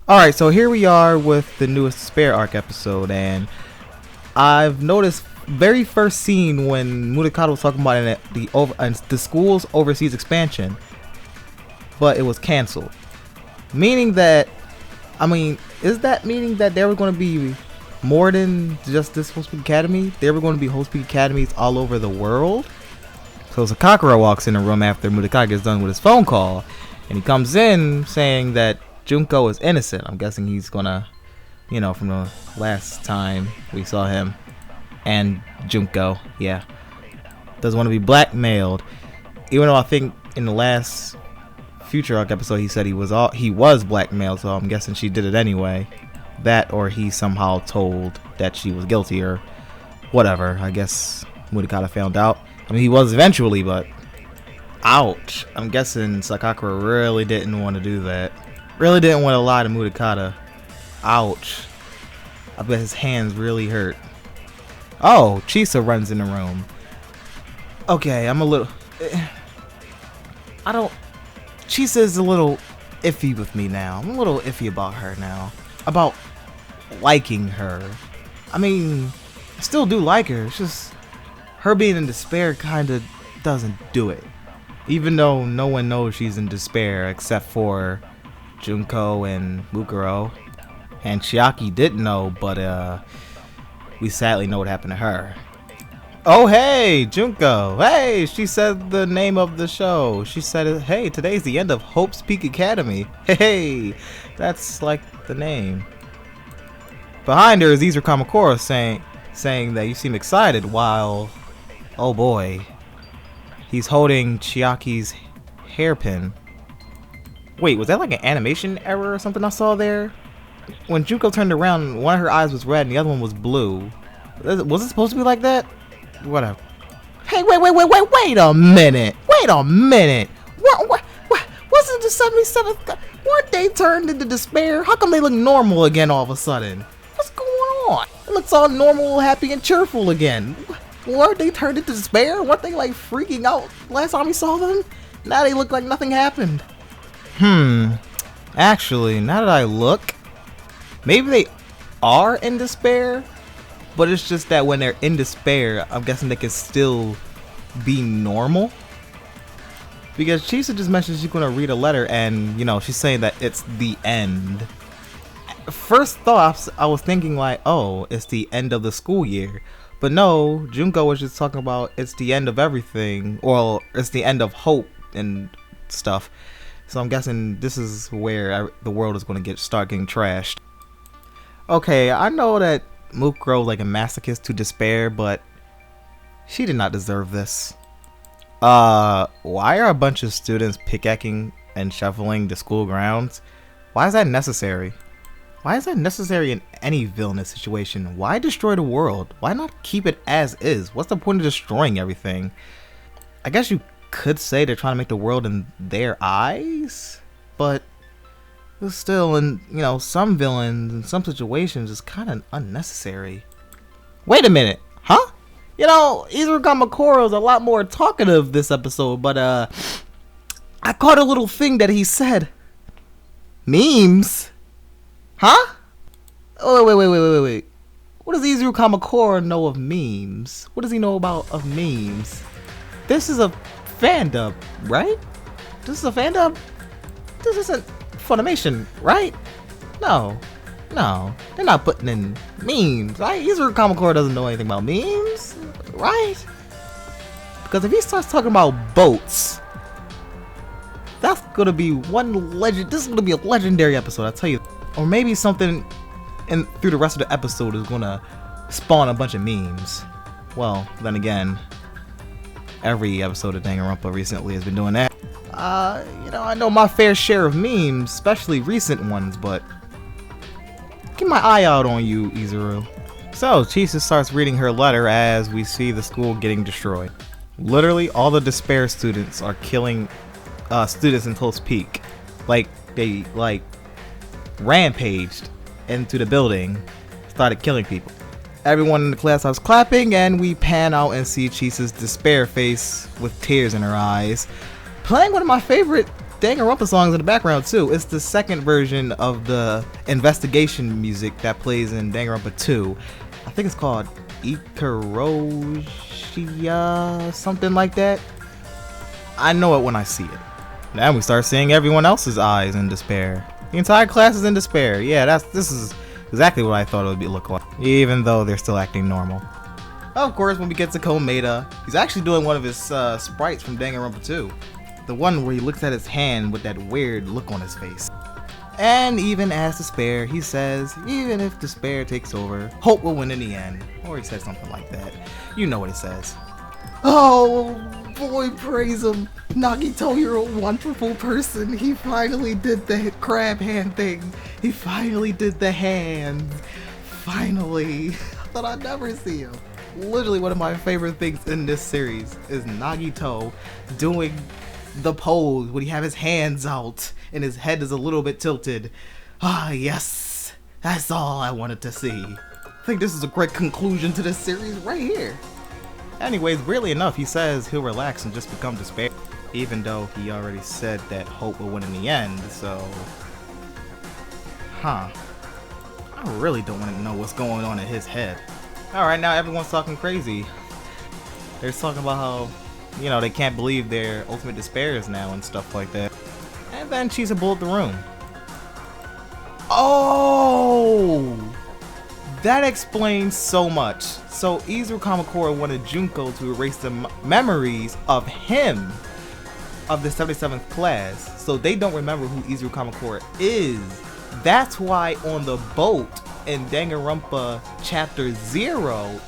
Alright, so here we are with the newest Despair arc episode, and I've noticed very first scene when Mudokata was talking about the school's overseas expansion, but it was cancelled. Meaning that, is that meaning that there were going to be more than just this Hope's Peak Academy? There were going to be Hope's Peak Academies all over the world? So Sakakura walks in the room after Mudokata gets done with his phone call, and he comes in saying that Junko is innocent. I'm guessing he's gonna, from the last time we saw him. And Junko, yeah, doesn't want to be blackmailed. Even though I think in the last Future Arc episode he said he was blackmailed, so I'm guessing she did it anyway. That or he somehow told that she was guilty or whatever. I guess Mudokata found out. He was eventually, but ouch. I'm guessing Sakakura really didn't want to do that. Really didn't want to lie to Mudokata. Ouch. I bet his hands really hurt. Oh, Chisa runs in the room. Okay, Chisa is a little iffy with me now. I'm a little iffy about her now. About liking her. I still do like her. It's just her being in despair kind of doesn't do it. Even though no one knows she's in despair except for Junko and Mukuro, and Chiaki didn't know, but we sadly know what happened to her. Oh hey, Junko! Hey, she said the name of the show. She said, "Hey, today's the end of Hope's Peak Academy." Hey, that's like the name. Behind her is Izuru Kamakura saying that you seem excited, while, oh boy, he's holding Chiaki's hairpin. Wait, was that like an animation error or something I saw there? When Junko turned around, one of her eyes was red and the other one was blue. Was it supposed to be like that? Whatever. Hey, wait a minute. Wait a minute. What wasn't the 77th? Weren't they turned into despair? How come they look normal again all of a sudden? What's going on? It looks all normal, happy, and cheerful again. Weren't they turned into despair? Weren't they like freaking out last time we saw them? Now they look like nothing happened. Actually, now that I look, maybe they are in despair, but it's just that when they're in despair, I'm guessing they can still be normal. Because Chisa just mentioned she's gonna read a letter and, she's saying that it's the end. First thought, I was thinking like, oh, it's the end of the school year. But no, Junko was just talking about it's the end of everything, or it's the end of hope and stuff. So I'm guessing this is where the world is going to start getting trashed. Okay, I know that Mukuro like a masochist to despair, but she did not deserve this. Why are a bunch of students pickaxing and shoveling the school grounds? Why is that necessary? Why is that necessary in any villainous situation? Why destroy the world? Why not keep it as is? What's the point of destroying everything? I guess you could say they're trying to make the world in their eyes, but still, in some villains in some situations is kind of unnecessary. Wait a minute, huh? Izuru Kamakura is a lot more talkative this episode, but I caught a little thing that he said. Memes? Huh? Oh, wait. What does Izuru Kamakura know of memes? What does he know of memes? This is a fan dub, right? This is a fan dub? This isn't Funimation, right? No, they're not putting in memes, right? Izuru Kamakura doesn't know anything about memes, right? Because if he starts talking about boats, that's gonna be this is gonna be a legendary episode, I tell you. Or maybe something through the rest of the episode is gonna spawn a bunch of memes. Well, then again, every episode of Danganronpa recently has been doing that. I know my fair share of memes, especially recent ones, but keep my eye out on you, Izuru. So, Chisa starts reading her letter as we see the school getting destroyed. Literally, all the despair students are killing students in Hope's Peak. They rampaged into the building, started killing people. Everyone in the class was clapping, and we pan out and see Chisa's despair face with tears in her eyes, playing one of my favorite Danganronpa songs in the background too. It's the second version of the investigation music that plays in Danganronpa 2. I think it's called Ikaroshia, something like that. I know it when I see it. Then we start seeing everyone else's eyes in despair. The entire class is in despair. Yeah, this is exactly what I thought it would look like, even though they're still acting normal. Of course, when we get to Komeda, he's actually doing one of his sprites from Danganronpa 2. The one where he looks at his hand with that weird look on his face. And even as despair, he says, even if despair takes over, hope will win in the end. Or he said something like that. You know what he says. Oh boy, praise him. Nagito, you're a wonderful person. He finally did the crab hand thing. He finally did the hands. Finally. I thought I'd never see him. Literally one of my favorite things in this series is Nagito doing the pose when he have his hands out and his head is a little bit tilted. Ah, yes, that's all I wanted to see. I think this is a great conclusion to this series right here. Anyways, weirdly enough, he says he'll relax and just become despair, even though he already said that hope will win in the end. So, I really don't want to know what's going on in his head. Alright, now everyone's talking crazy. They're talking about how, you know, they can't believe their ultimate despair is now and stuff like that. And then Chisa blew up the room. Oh! That explains so much. So Izuru Kamakura wanted Junko to erase the memories of him, of the 77th class, so they don't remember who Izuru Kamakura is. That's why on the boat in Danganronpa Chapter 0,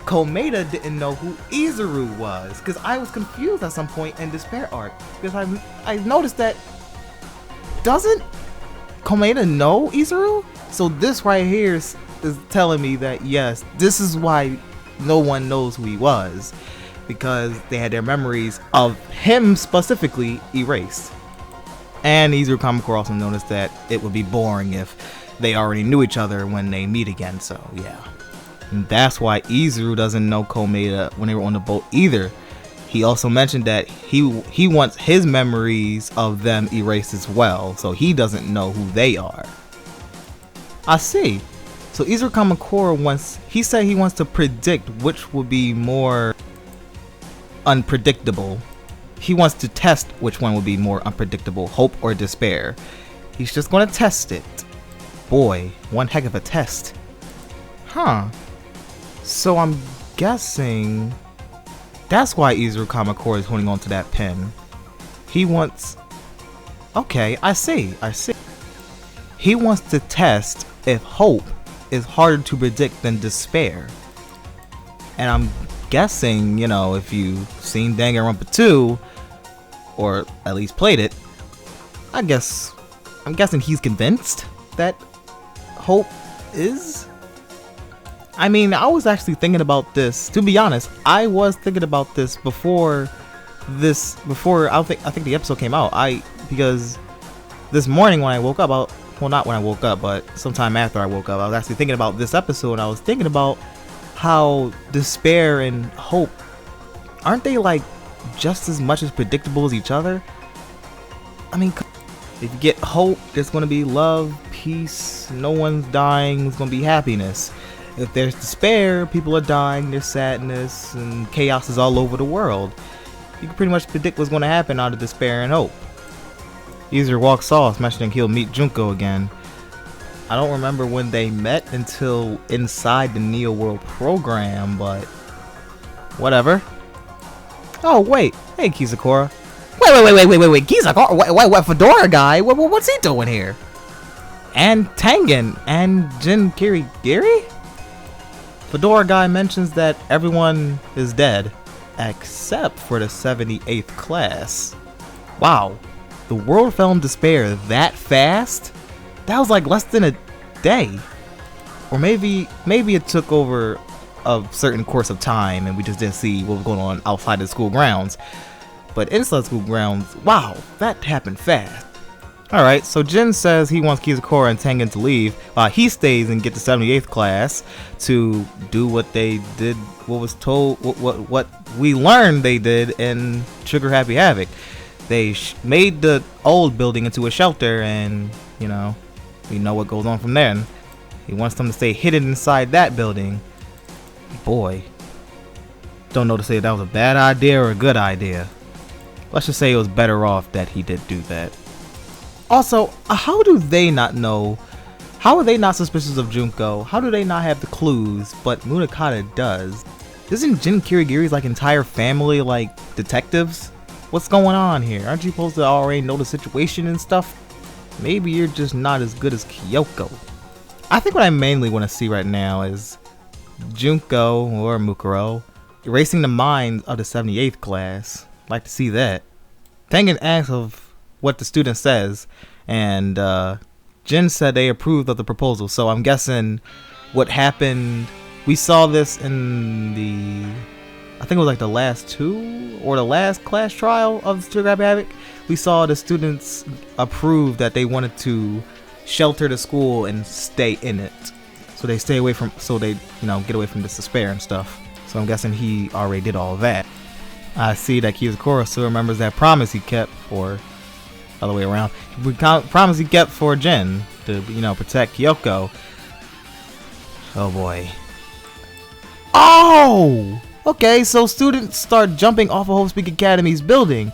Komeda didn't know who Izuru was, because I was confused at some point in Despair arc, because I noticed that, doesn't Komeda know Izuru? So this right here is telling me that yes, this is why no one knows who he was, because they had their memories of him specifically erased. And Izuru Kamakura also noticed that it would be boring if they already knew each other when they meet again, so yeah. And that's why Izuru doesn't know Komeda when they were on the boat either. He also mentioned that he wants his memories of them erased as well, so he doesn't know who they are. I see. So Izuru Kamakura he said he wants to predict which would be more unpredictable. He wants to test which one would be more unpredictable, hope or despair. He's just going to test it. Boy, one heck of a test. So I'm guessing that's why Izuru Kamakura is holding on to that pen. He wants... Okay, I see. He wants to test if hope is harder to predict than despair. And I'm guessing, you know, if you've seen Danganronpa 2, or at least played it, I'm guessing he's convinced that hope is... I mean, I was actually thinking about this, to be honest. I was thinking about this before I think the episode came out. Because this morning when I woke up, well, not when I woke up, but sometime after I woke up, I was actually thinking about this episode, and I was thinking about how despair and hope, aren't they like just as much as predictable as each other? I mean, if you get hope, there's going to be love, peace, no one's dying, there's going to be happiness. If there's despair, people are dying, there's sadness, and chaos is all over the world. You can pretty much predict what's going to happen out of despair and hope. Izuru walks off, mentioning he'll meet Junko again. I don't remember when they met until inside the Neo World program, but whatever. Oh wait, hey Kizakura. Wait, Kizakura? What Fedora guy? What's he doing here? And Tengen and Jin Kirigiri? Fedora guy mentions that everyone is dead, except for the 78th class. Wow, the world fell in despair that fast? That was like less than a day. Or maybe it took over a certain course of time and we just didn't see what was going on outside the school grounds. But inside school grounds, wow, that happened fast. Alright, so Jin says he wants Kizakura and Tengen to leave while he stays and get the 78th class to do what they did, what was told, what we learned they did in Trigger Happy Havoc. They made the old building into a shelter, and you know, we know what goes on from there. And he wants them to stay hidden inside that building. Boy, don't know to say if that was a bad idea or a good idea. Let's just say it was better off that he did do that. Also, how do they not know? How are they not suspicious of Junko? How do they not have the clues, but Munakata does? Isn't Jin Kirigiri's like entire family like detectives? What's going on here? Aren't you supposed to already know the situation and stuff? Maybe you're just not as good as Kyoko. I think what I mainly want to see right now is Junko or Mukuro erasing the minds of the 78th class. I'd like to see that. Tengen asks of what the student says, and Jin said they approved of the proposal, so I'm guessing what happened, we saw this in the, I think it was like the last two or the last class trial of Sugar Happy Havoc. We saw the students approve that they wanted to shelter the school and stay in it, so they stay away from, so they, you know, get away from this despair and stuff. So I'm guessing he already did all of that. I see that Kizukuro still remembers that promise he kept, or other way around. We promise he kept for Jin to, you know, protect Kyoko. Oh boy. Oh! Okay, so students start jumping off of Hope Speak Academy's building.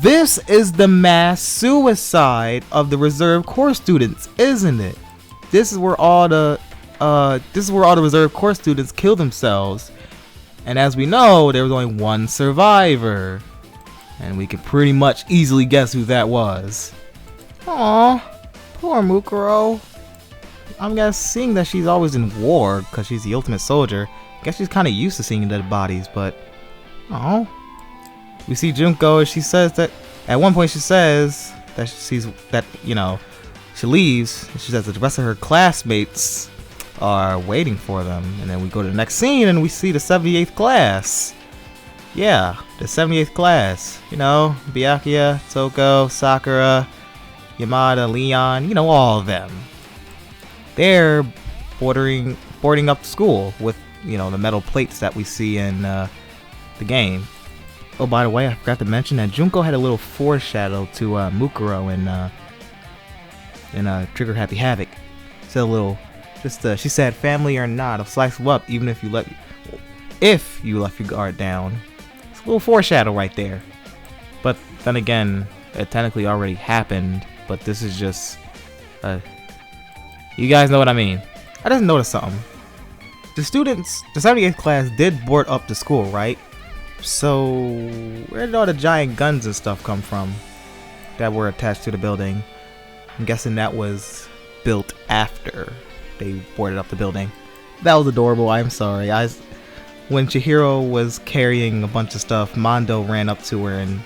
This is the mass suicide of the reserve corps students, isn't it? This is where all the reserve corps students kill themselves. And as we know, there was only one survivor. And we could pretty much easily guess who that was. Aww, poor Mukuro. I'm guessing that she's always in war because she's the ultimate soldier. I guess she's kind of used to seeing dead bodies, but oh, we see Junko. She says that at one point she says that you know, she leaves. And she says that the rest of her classmates are waiting for them, and then we go to the next scene and we see the 78th class. Yeah, the 78th class. You know, Byakuya, Toko, Sakura, Yamada, Leon, you know, all of them. They're boarding up the school with, you know, the metal plates that we see in the game. Oh, by the way, I forgot to mention that Junko had a little foreshadow to Mukuro in Trigger Happy Havoc. Said a little, she said, "Family or not, I'll slice you up even if you left your guard down." It's a little foreshadow right there. But then again, it technically already happened. But this is just, you guys know what I mean. I just noticed something. The 78th class did board up the school, right? So where did all the giant guns and stuff come from that were attached to the building? I'm guessing that was built after they boarded up the building. That was adorable. I'm sorry. When Chihiro was carrying a bunch of stuff, Mondo ran up to her and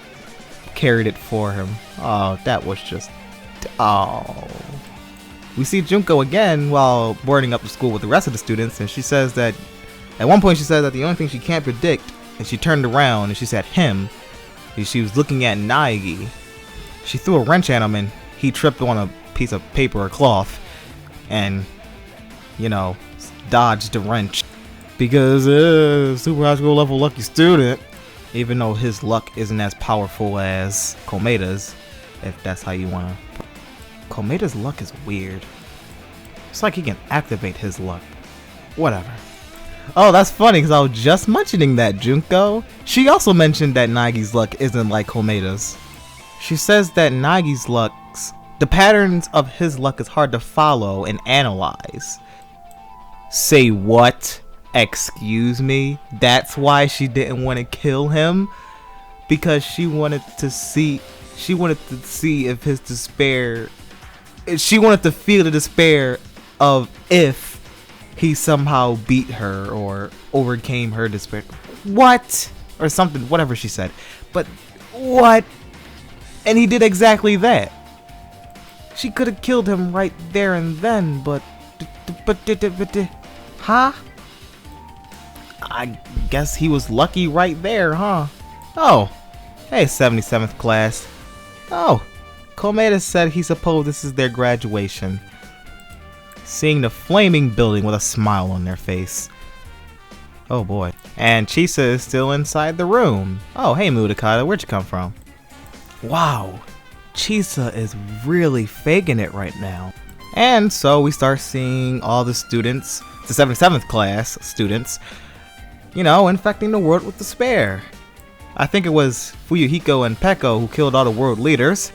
carried it for him. Oh, that was just, oh. We see Junko again while boarding up the school with the rest of the students, and she says that, at one point she says that the only thing she can't predict, and she turned around and she said him, she was looking at Naegi. She threw a wrench at him and he tripped on a piece of paper or cloth and, you know, dodged the wrench. Because super high school level lucky student, even though his luck isn't as powerful as Komeda's, if that's how you wanna. Komeda's luck is weird. It's like he can activate his luck. Whatever. Oh, that's funny because I was just mentioning that, Junko. She also mentioned that Nagi's luck isn't like Komeda's. She says that Nagi's the patterns of his luck is hard to follow and analyze. Say what? Excuse me? That's why she didn't want to kill him? Because she wanted to see if his despair, she wanted to feel the despair of if he somehow beat her or overcame her despair. What? Or something, whatever she said. But what? And he did exactly that. She could have killed him right there and then, but huh? I guess he was lucky right there, huh? Oh, hey, 77th class. Oh, Komeda said he supposed this is their graduation. Seeing the flaming building with a smile on their face. Oh boy. And Chisa is still inside the room. Oh, hey Mudakata, where'd you come from? Wow, Chisa is really faking it right now. And so we start seeing all the students, the 77th class students, you know, infecting the world with despair. I think it was Fuyuhiko and Peko who killed all the world leaders.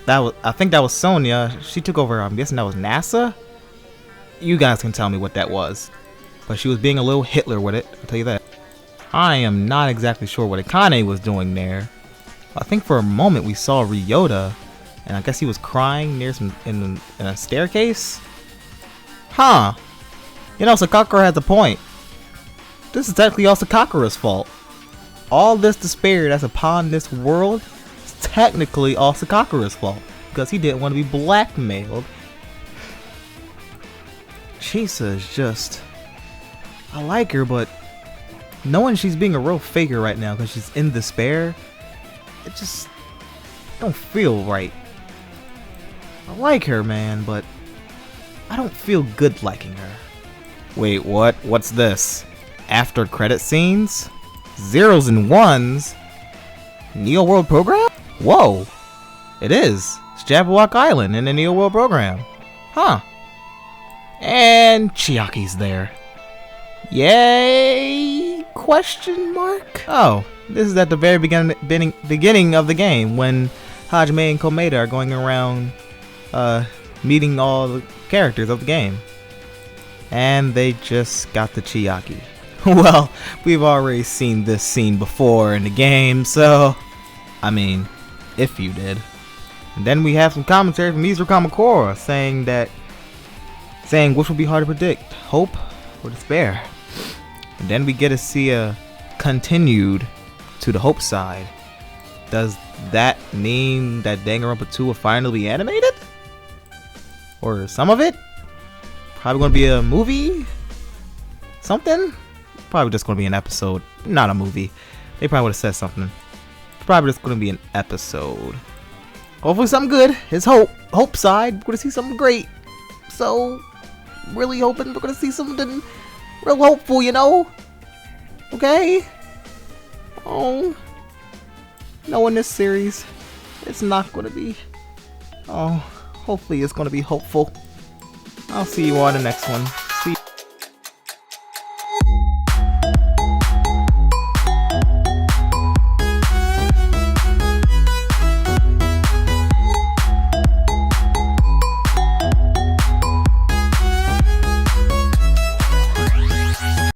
I think that was Sonia. She took over, I'm guessing that was NASA? You guys can tell me what that was. But she was being a little Hitler with it, I'll tell you that. I am not exactly sure what Akane was doing there. I think for a moment we saw Ryota, and I guess he was crying near in a staircase? Huh. You know, Sakakura has a point. This is technically all Sakakura's fault. All this despair that's upon this world is technically all Sakakura's fault, because he didn't want to be blackmailed. Chisa is just... I like her, but knowing she's being a real faker right now because she's in despair, it just don't feel right. I like her, man, but I don't feel good liking her. Wait, what? What's this? After credit scenes? Zeros and ones? Neo World program? Whoa! It is. It's Jabberwock Island in the Neo World program. Huh. And Chiaki's there. Yay? Question mark? Oh, this is at the very beginning of the game when Hajime and Komeda are going around meeting all the characters of the game. And they just got the Chiaki. Well, we've already seen this scene before in the game, so... I mean, if you did. And then we have some commentary from Mizuru Kamakura saying which will be hard to predict, hope or despair. And then we get to see a continued to the hope side. Does that mean that Danganronpa 2 will finally be animated? Or some of it? Probably gonna be a movie? Something? Probably just gonna be an episode, not a movie. They probably would have said something. It's probably just gonna be an episode. Hopefully something good. It's hope. Hope side. We're gonna see something great. So, really hoping we're gonna see something real hopeful, you know? Okay? Oh. No, in this series, it's not gonna be. Oh, hopefully it's gonna be hopeful. I'll see you on the next one.